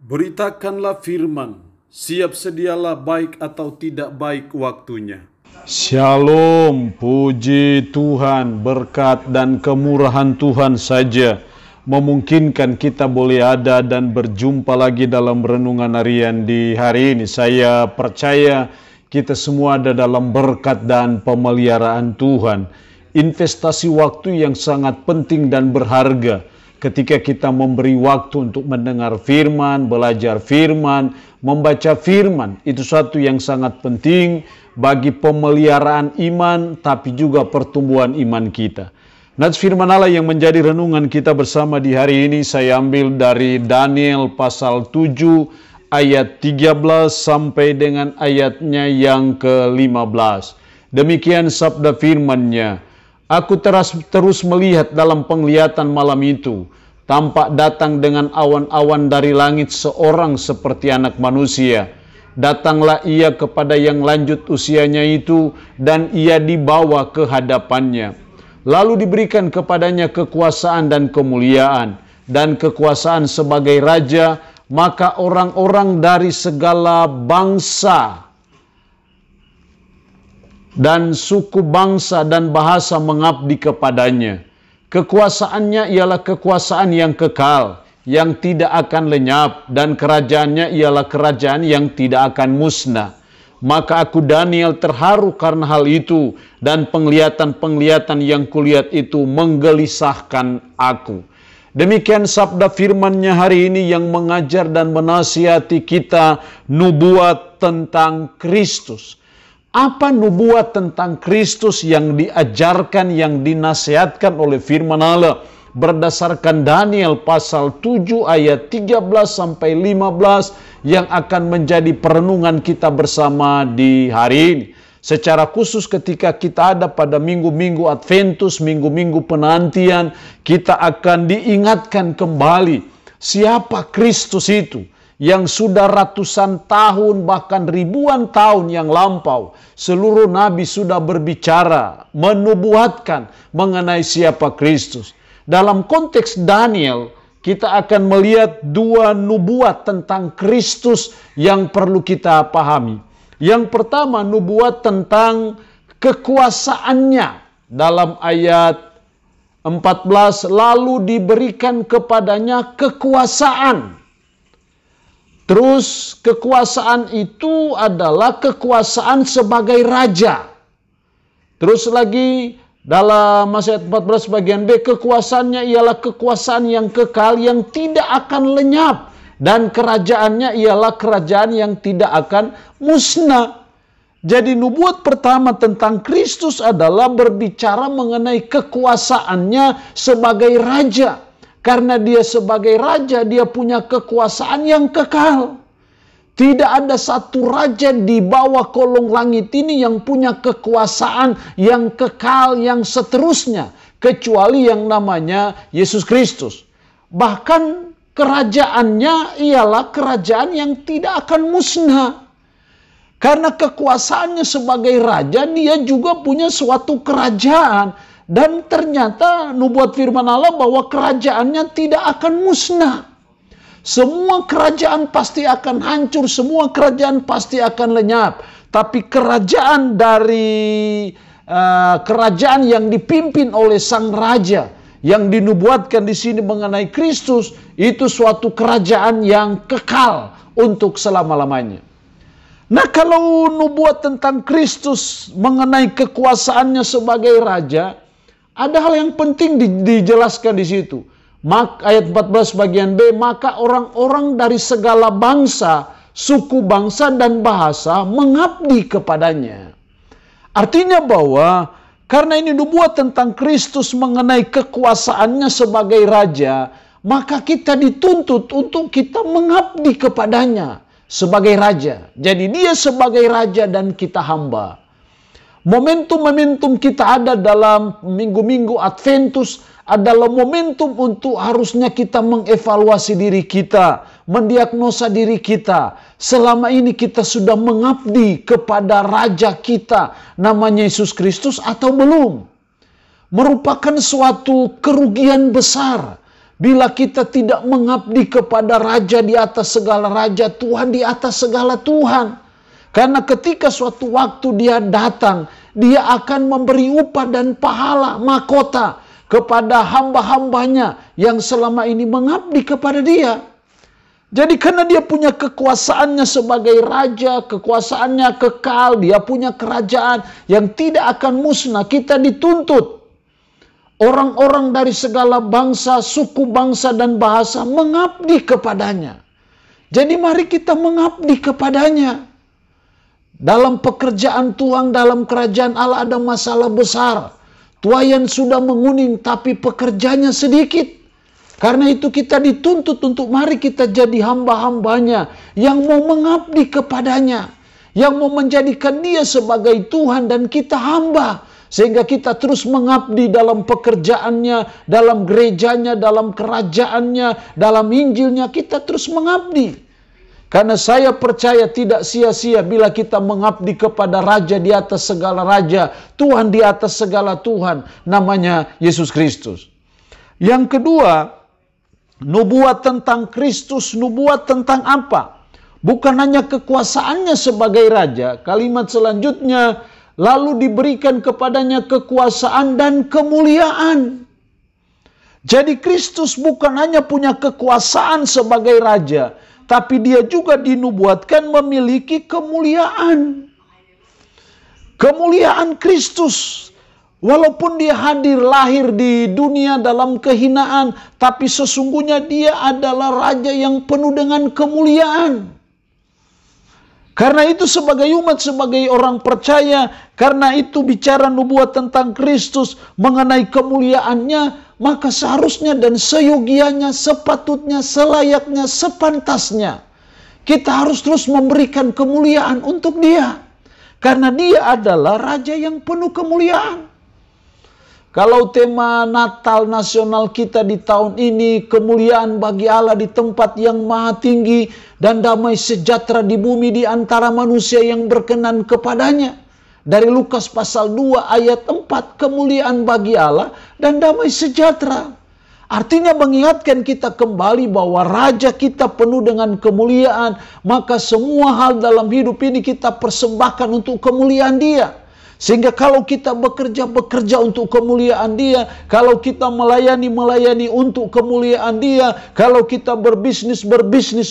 Beritakanlah firman, siap sedialah baik atau tidak baik waktunya. Shalom, puji Tuhan, berkat dan kemurahan Tuhan saja memungkinkan kita boleh ada dan berjumpa lagi dalam renungan harian di hari ini. Saya percaya kita semua ada dalam berkat dan pemeliharaan Tuhan. Investasi waktu yang sangat penting dan berharga ketika kita memberi waktu untuk mendengar firman, belajar firman, membaca firman. Itu suatu yang sangat penting bagi pemeliharaan iman, tapi juga pertumbuhan iman kita. Nats firman Allah yang menjadi renungan kita bersama di hari ini, saya ambil dari Daniel pasal 7 ayat 13 sampai dengan ayatnya yang ke-15. Demikian sabda firman-Nya. Aku terus melihat dalam penglihatan malam itu, tampak datang dengan awan-awan dari langit seorang seperti anak manusia. Datanglah ia kepada yang lanjut usianya itu, dan ia dibawa ke hadapannya. Lalu diberikan kepadanya kekuasaan dan kemuliaan, dan kekuasaan sebagai raja, maka orang-orang dari segala bangsa dan suku bangsa dan bahasa mengabdi kepadanya. Kekuasaannya ialah kekuasaan yang kekal, yang tidak akan lenyap, dan kerajaannya ialah kerajaan yang tidak akan musnah. Maka aku Daniel terharu karena hal itu, dan penglihatan-penglihatan yang kulihat itu menggelisahkan aku. Demikian sabda firman-Nya hari ini yang mengajar dan menasihati kita nubuat tentang Kristus. Apa nubuat tentang Kristus yang diajarkan, yang dinasihatkan oleh firman Allah berdasarkan Daniel pasal 7 ayat 13 sampai 15 yang akan menjadi perenungan kita bersama di hari ini. Secara khusus ketika kita ada pada minggu-minggu Adventus, minggu-minggu penantian, kita akan diingatkan kembali siapa Kristus itu yang sudah ratusan tahun bahkan ribuan tahun yang lampau seluruh nabi sudah berbicara, menubuatkan mengenai siapa Kristus. Dalam konteks Daniel, kita akan melihat dua nubuat tentang Kristus yang perlu kita pahami. Yang pertama, nubuat tentang kekuasaannya. Dalam ayat 14, lalu diberikan kepadanya kekuasaan. Terus kekuasaan itu adalah kekuasaan sebagai raja. Terus lagi dalam ayat 14 bagian B, kekuasaannya ialah kekuasaan yang kekal yang tidak akan lenyap. Dan kerajaannya ialah kerajaan yang tidak akan musnah. Jadi nubuat pertama tentang Kristus adalah berbicara mengenai kekuasaannya sebagai raja. Karena dia sebagai raja, dia punya kekuasaan yang kekal. Tidak ada satu raja di bawah kolong langit ini yang punya kekuasaan yang kekal, yang seterusnya. Kecuali yang namanya Yesus Kristus. Bahkan kerajaannya ialah kerajaan yang tidak akan musnah. Karena kekuasaannya sebagai raja, dia juga punya suatu kerajaan. Dan ternyata nubuat firman Allah bahwa kerajaannya tidak akan musnah. Semua kerajaan pasti akan hancur, semua kerajaan pasti akan lenyap. Tapi kerajaan kerajaan yang dipimpin oleh sang raja, yang dinubuatkan di sini mengenai Kristus, itu suatu kerajaan yang kekal untuk selama-lamanya. Nah, kalau nubuat tentang Kristus mengenai kekuasaannya sebagai raja, ada hal yang penting dijelaskan di situ. Ayat 14 bagian B, maka orang-orang dari segala bangsa, suku bangsa dan bahasa mengabdi kepadanya. Artinya bahwa karena ini nubuat tentang Kristus mengenai kekuasaannya sebagai raja, maka kita dituntut untuk kita mengabdi kepadanya sebagai raja. Jadi dia sebagai raja dan kita hamba. Momentum-momentum kita ada dalam minggu-minggu Adventus adalah momentum untuk harusnya kita mengevaluasi diri kita, mendiagnosa diri kita. Selama ini kita sudah mengabdi kepada Raja kita, namanya Yesus Kristus atau belum? Merupakan suatu kerugian besar Bila kita tidak mengabdi kepada Raja di atas segala raja, Tuhan di atas segala Tuhan. Karena ketika suatu waktu Dia datang, Dia akan memberi upah dan pahala, mahkota kepada hamba-hambanya yang selama ini mengabdi kepada Dia. Jadi karena Dia punya kekuasaannya sebagai Raja, kekuasaannya kekal, Dia punya kerajaan yang tidak akan musnah, kita dituntut. Orang-orang dari segala bangsa, suku, bangsa, dan bahasa mengabdi kepadanya. Jadi mari kita mengabdi kepadanya. Dalam pekerjaan Tuhan, dalam kerajaan Allah ada masalah besar. Tuayan sudah menguning, tapi pekerjanya sedikit. Karena itu kita dituntut untuk mari kita jadi hamba-hambanya yang mau mengabdi kepadanya. Yang mau menjadikan Dia sebagai Tuhan dan kita hamba. Sehingga kita terus mengabdi dalam pekerjaannya, dalam gerejanya, dalam kerajaannya, dalam Injilnya, kita terus mengabdi. Karena saya percaya tidak sia-sia bila kita mengabdi kepada Raja di atas segala raja, Tuhan di atas segala Tuhan, namanya Yesus Kristus. Yang kedua, nubuat tentang Kristus, nubuat tentang apa? Bukan hanya kekuasaannya sebagai Raja, kalimat selanjutnya, lalu diberikan kepadanya kekuasaan dan kemuliaan. Jadi Kristus bukan hanya punya kekuasaan sebagai Raja, tapi Dia juga dinubuatkan memiliki kemuliaan. Kemuliaan Kristus. Walaupun Dia hadir lahir di dunia dalam kehinaan, tapi sesungguhnya Dia adalah Raja yang penuh dengan kemuliaan. Karena itu sebagai umat, sebagai orang percaya, karena itu bicara nubuat tentang Kristus mengenai kemuliaannya, maka seharusnya dan seyogianya, sepatutnya, selayaknya, sepantasnya, kita harus terus memberikan kemuliaan untuk Dia. Karena Dia adalah Raja yang penuh kemuliaan. Kalau tema Natal nasional kita di tahun ini, kemuliaan bagi Allah di tempat yang maha tinggi dan damai sejahtera di bumi di antara manusia yang berkenan kepadanya. Dari Lukas pasal 2 ayat 4, kemuliaan bagi Allah dan damai sejahtera. Artinya mengingatkan kita kembali bahwa Raja kita penuh dengan kemuliaan, maka semua hal dalam hidup ini kita persembahkan untuk kemuliaan Dia. Sehingga kalau kita bekerja untuk kemuliaan Dia, kalau kita melayani untuk kemuliaan Dia, kalau kita berbisnis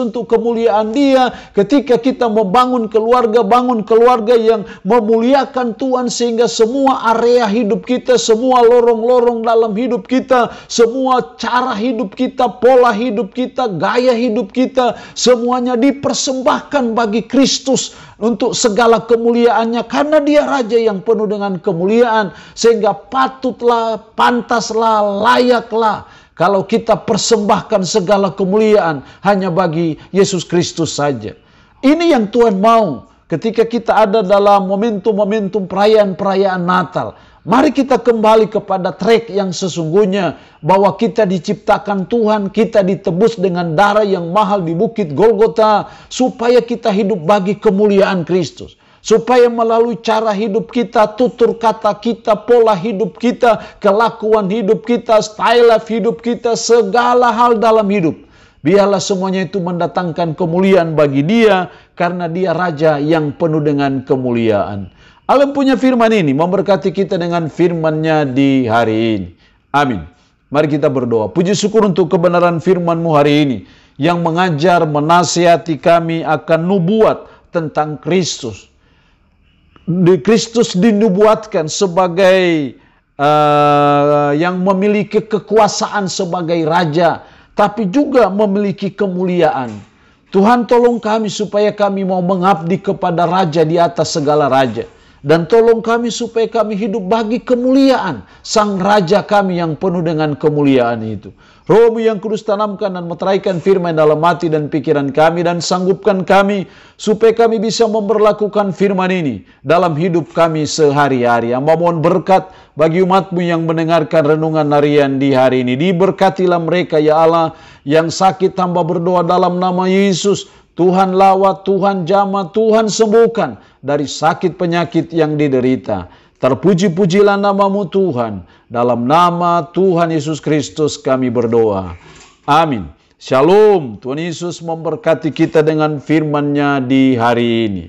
untuk kemuliaan Dia, ketika kita membangun keluarga yang memuliakan Tuhan, sehingga semua area hidup kita, semua lorong-lorong dalam hidup kita, semua cara hidup kita, pola hidup kita, gaya hidup kita, semuanya dipersembahkan bagi Kristus untuk segala kemuliaannya, karena Dia Raja yang penuh dengan kemuliaan, sehingga patutlah, pantaslah, layaklah kalau kita persembahkan segala kemuliaan hanya bagi Yesus Kristus saja. Ini yang Tuhan mau ketika kita ada dalam momentum-momentum perayaan Natal. Mari kita kembali kepada track yang sesungguhnya, bahwa kita diciptakan Tuhan, kita ditebus dengan darah yang mahal di bukit Golgota, supaya kita hidup bagi kemuliaan Kristus. Supaya melalui cara hidup kita, tutur kata kita, pola hidup kita, kelakuan hidup kita, style life hidup kita, segala hal dalam hidup, biarlah semuanya itu mendatangkan kemuliaan bagi Dia, karena Dia Raja yang penuh dengan kemuliaan. Allah punya firman ini, memberkati kita dengan firman-Nya di hari ini. Amin. Mari kita berdoa. Puji syukur untuk kebenaran firman-Mu hari ini, yang mengajar, menasihati kami akan nubuat tentang Kristus. Kristus dinubuatkan sebagai yang memiliki kekuasaan sebagai Raja, tapi juga memiliki kemuliaan. Tuhan tolong kami supaya kami mau mengabdi kepada Raja di atas segala raja. Dan tolong kami supaya kami hidup bagi kemuliaan Sang Raja kami yang penuh dengan kemuliaan itu. Roh-Mu yang kudus tanamkan dan meteraikan firman dalam hati dan pikiran kami, dan sanggupkan kami supaya kami bisa memperlakukan firman ini dalam hidup kami sehari-hari. Hamba mohon berkat bagi umat-Mu yang mendengarkan renungan harian di hari ini. Diberkatilah mereka ya Allah. Yang sakit hamba berdoa dalam nama Yesus, Tuhan lawat, Tuhan jamah, Tuhan sembuhkan dari sakit penyakit yang diderita. Terpuji-pujilah nama-Mu Tuhan. Dalam nama Tuhan Yesus Kristus kami berdoa. Amin. Shalom. Tuhan Yesus memberkati kita dengan firman-Nya di hari ini.